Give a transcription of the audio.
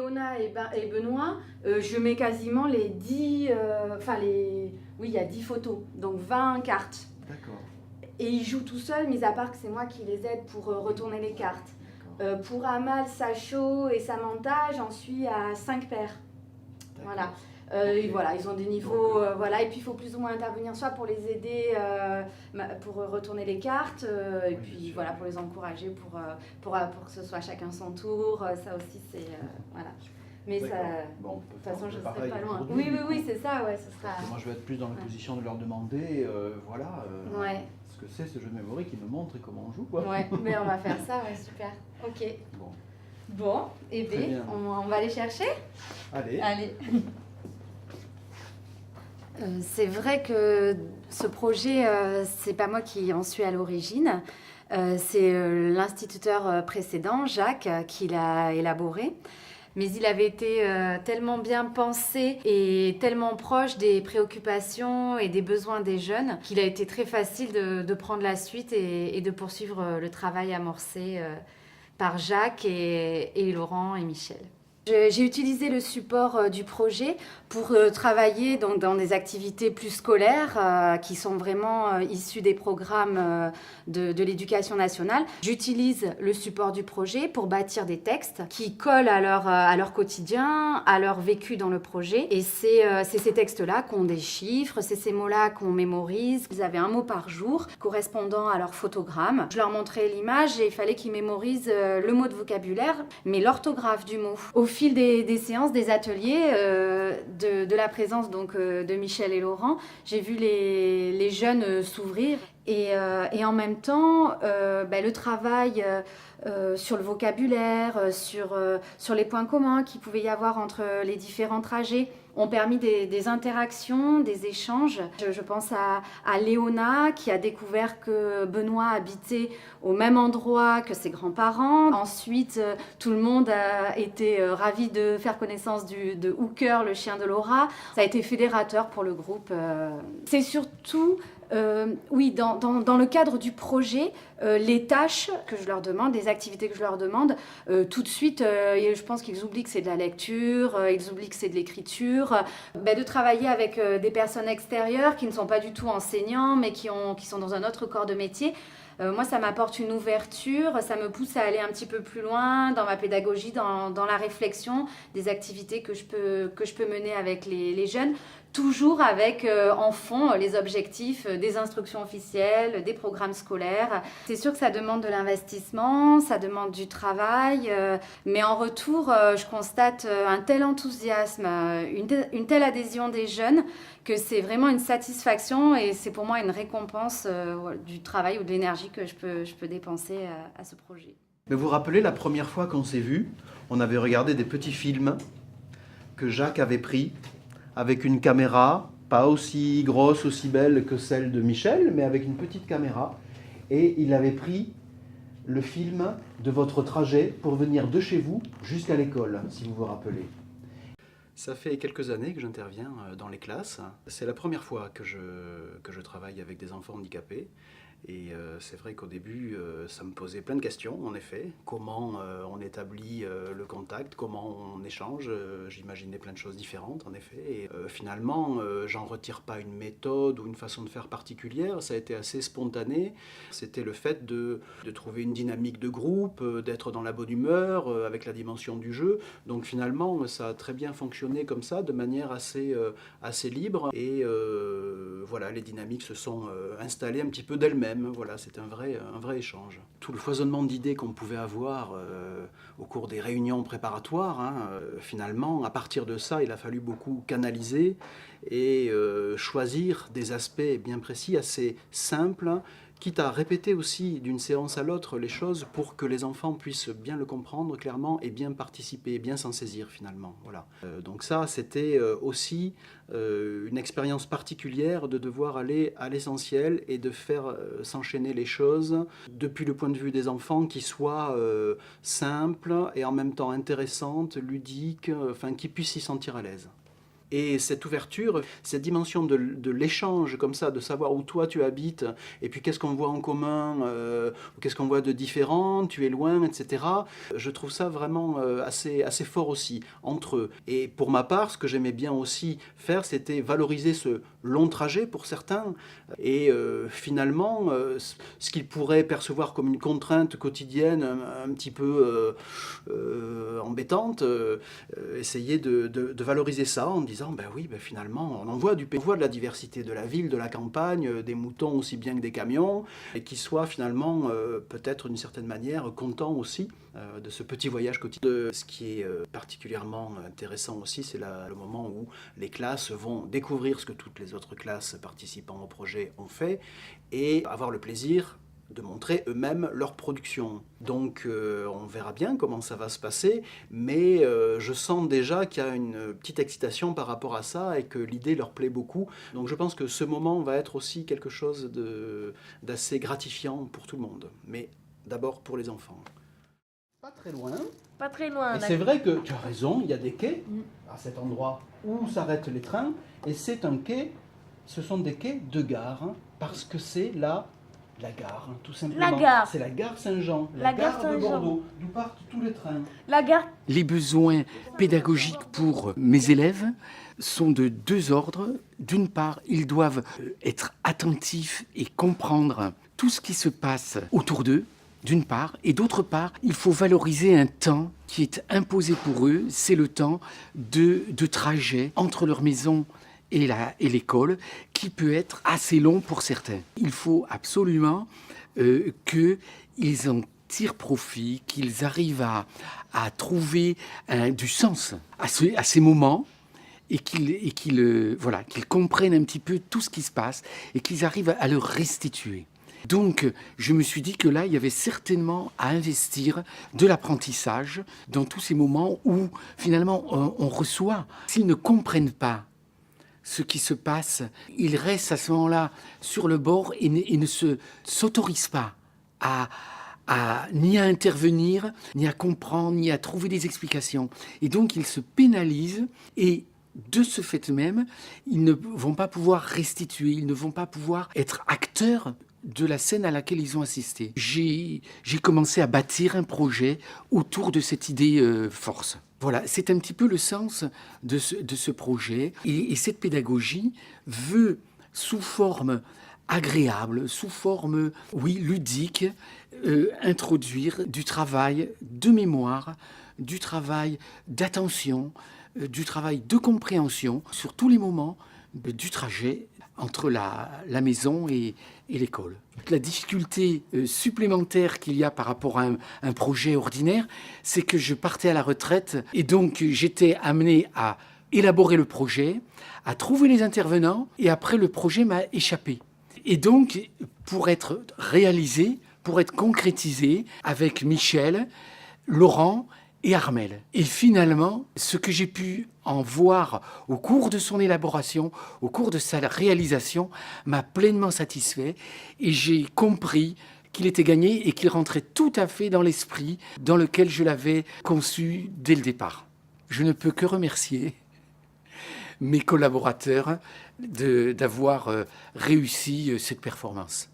Léona et Benoît, je mets quasiment les 10... Oui, il y a 10 photos, donc 20 cartes. D'accord. Et il joue tout seul, mis à part que c'est moi qui les aide pour retourner les cartes. Pour Amal, Sacho et Samantha, j'en suis à 5 paires. Voilà. Et voilà, ils ont des niveaux, voilà, et puis il faut plus ou moins intervenir soit pour les aider pour retourner les cartes, et puis voilà, pour les encourager, pour que ce soit chacun son tour, ça aussi c'est, voilà. Mais ça, bon, de toute façon je ne serai pas loin. Oui, Oui, c'est ça, ouais, ce sera... Moi je vais être plus dans la position de leur demander, ouais. ce que c'est ce jeu de mémoire qui me montre et comment on joue, quoi. Ouais, mais on va faire ça, ouais, super, ok. Bon, et bien, on va aller chercher. Allez. C'est vrai que ce projet, c'est pas moi qui en suis à l'origine. C'est l'instituteur précédent, Jacques, qui l'a élaboré. Mais il avait été tellement bien pensé et tellement proche des préoccupations et des besoins des jeunes qu'il a été très facile de prendre la suite et de poursuivre le travail amorcé par Jacques et Laurent et Michel. J'ai utilisé le support du projet pour travailler donc, dans des activités plus scolaires qui sont vraiment issues des programmes de l'éducation nationale. J'utilise le support du projet pour bâtir des textes qui collent à leur quotidien, à leur vécu dans le projet. Et c'est ces textes-là qu'on déchiffre, c'est ces mots-là qu'on mémorise. Ils avaient un mot par jour correspondant à leur photogramme. Je leur montrais l'image et il fallait qu'ils mémorisent le mot de vocabulaire, mais l'orthographe du mot. Au fil des séances, des ateliers, de la présence donc, de Michel et Laurent, j'ai vu les jeunes s'ouvrir et en même temps, le travail sur le vocabulaire, sur les points communs qu'il pouvait y avoir entre les différents trajets, ont permis des interactions, des échanges. Je pense à Léona qui a découvert que Benoît habitait au même endroit que ses grands-parents. Ensuite, tout le monde a été ravi de faire connaissance de Hooker, le chien de Laura. Ça a été fédérateur pour le groupe. C'est surtout... oui, dans le cadre du projet, les tâches que je leur demande, les activités que je leur demande, tout de suite, je pense qu'ils oublient que c'est de la lecture, ils oublient que c'est de l'écriture, de travailler avec des personnes extérieures qui ne sont pas du tout enseignants, mais qui sont dans un autre corps de métier. Moi, ça m'apporte une ouverture, ça me pousse à aller un petit peu plus loin dans ma pédagogie, dans la réflexion des activités que je peux mener avec les jeunes, toujours avec en fond les objectifs des instructions officielles, des programmes scolaires. C'est sûr que ça demande de l'investissement, ça demande du travail, mais en retour, je constate un tel enthousiasme, une telle adhésion des jeunes que c'est vraiment une satisfaction et c'est pour moi une récompense du travail ou de l'énergie que je peux dépenser à ce projet. Mais vous vous rappelez la première fois qu'on s'est vus, on avait regardé des petits films que Jacques avait pris avec une caméra, pas aussi grosse, aussi belle que celle de Michel, mais avec une petite caméra. Et il avait pris le film de votre trajet pour venir de chez vous jusqu'à l'école, si vous vous rappelez. Ça fait quelques années que j'interviens dans les classes. C'est la première fois que je travaille avec des enfants handicapés. Et c'est vrai qu'au début, ça me posait plein de questions, en effet. Comment on établit le contact, comment on échange. J'imaginais plein de choses différentes, en effet. Et finalement, j'en retire pas une méthode ou une façon de faire particulière. Ça a été assez spontané. C'était le fait de trouver une dynamique de groupe, d'être dans la bonne humeur, avec la dimension du jeu. Donc finalement, ça a très bien fonctionné comme ça, de manière assez libre. Et voilà, les dynamiques se sont installées un petit peu d'elles-mêmes. Voilà, c'est un vrai échange. Tout le foisonnement d'idées qu'on pouvait avoir au cours des réunions préparatoires, finalement, à partir de ça, il a fallu beaucoup canaliser et choisir des aspects bien précis, assez simples, quitte à répéter aussi d'une séance à l'autre les choses pour que les enfants puissent bien le comprendre clairement et bien participer, bien s'en saisir finalement. Voilà. Donc ça, c'était aussi une expérience particulière de devoir aller à l'essentiel et de faire s'enchaîner les choses depuis le point de vue des enfants qui soient simples et en même temps intéressantes, ludiques, enfin qui puissent s'y sentir à l'aise. Et cette ouverture, cette dimension de l'échange comme ça, de savoir où toi tu habites, et puis qu'est-ce qu'on voit en commun, qu'est-ce qu'on voit de différent, tu es loin, etc. Je trouve ça vraiment assez fort aussi, entre eux. Et pour ma part, ce que j'aimais bien aussi faire, c'était valoriser ce long trajet pour certains, et finalement, ce qu'ils pourraient percevoir comme une contrainte quotidienne un petit peu embêtante, essayer de valoriser ça en disant ben oui, ben finalement on en voit on voit de la diversité de la ville, de la campagne, des moutons aussi bien que des camions, et qui soient finalement peut-être d'une certaine manière contents aussi de ce petit voyage quotidien. Ce qui est particulièrement intéressant aussi, c'est le moment où les classes vont découvrir ce que toutes les autres classes participant au projet ont fait et avoir le plaisir de montrer eux-mêmes leur production. Donc on verra bien comment ça va se passer, mais je sens déjà qu'il y a une petite excitation par rapport à ça et que l'idée leur plaît beaucoup. Donc je pense que ce moment va être aussi quelque chose d'assez gratifiant pour tout le monde, mais d'abord pour les enfants. Pas très loin. Pas très loin. Et c'est vrai que tu as raison, il y a des quais à cet endroit où s'arrêtent les trains, et c'est un quai, ce sont des quais de gare, hein, parce que c'est la gare, tout simplement. La gare. C'est la gare Saint-Jean, La gare gare de Saint-Jean. Bordeaux, d'où partent tous les trains. La gare. Les besoins pédagogiques pour mes élèves sont de deux ordres. D'une part, ils doivent être attentifs et comprendre tout ce qui se passe autour d'eux, d'une part. Et d'autre part, il faut valoriser un temps qui est imposé pour eux. C'est le temps de trajet entre leur maison et l'école, qui peut être assez long pour certains. Il faut absolument qu'ils en tirent profit, qu'ils arrivent à trouver du sens à ces moments, et qu'ils comprennent un petit peu tout ce qui se passe et qu'ils arrivent à le restituer. Donc, je me suis dit que là, il y avait certainement à investir de l'apprentissage dans tous ces moments où, finalement, on reçoit. S'ils ne comprennent pas ce qui se passe, ils restent à ce moment-là sur le bord et ne s'autorisent pas ni à intervenir, ni à comprendre, ni à trouver des explications. Et donc, ils se pénalisent et de ce fait même, ils ne vont pas pouvoir restituer, ils ne vont pas pouvoir être acteurs de la scène à laquelle ils ont assisté. J'ai commencé à bâtir un projet autour de cette idée force. Voilà, c'est un petit peu le sens de ce projet. Et cette pédagogie veut, sous forme agréable, sous forme, oui, ludique, introduire du travail de mémoire, du travail d'attention, du travail de compréhension sur tous les moments du trajet entre la maison et l'école. La difficulté supplémentaire qu'il y a par rapport à un projet ordinaire, c'est que je partais à la retraite et donc j'étais amené à élaborer le projet, à trouver les intervenants et après le projet m'a échappé. Et donc, pour être réalisé, pour être concrétisé avec Michel, Laurent et Armel. Et finalement, ce que j'ai pu en voir au cours de son élaboration, au cours de sa réalisation, m'a pleinement satisfait et j'ai compris qu'il était gagné et qu'il rentrait tout à fait dans l'esprit dans lequel je l'avais conçu dès le départ. Je ne peux que remercier mes collaborateurs d'avoir réussi cette performance.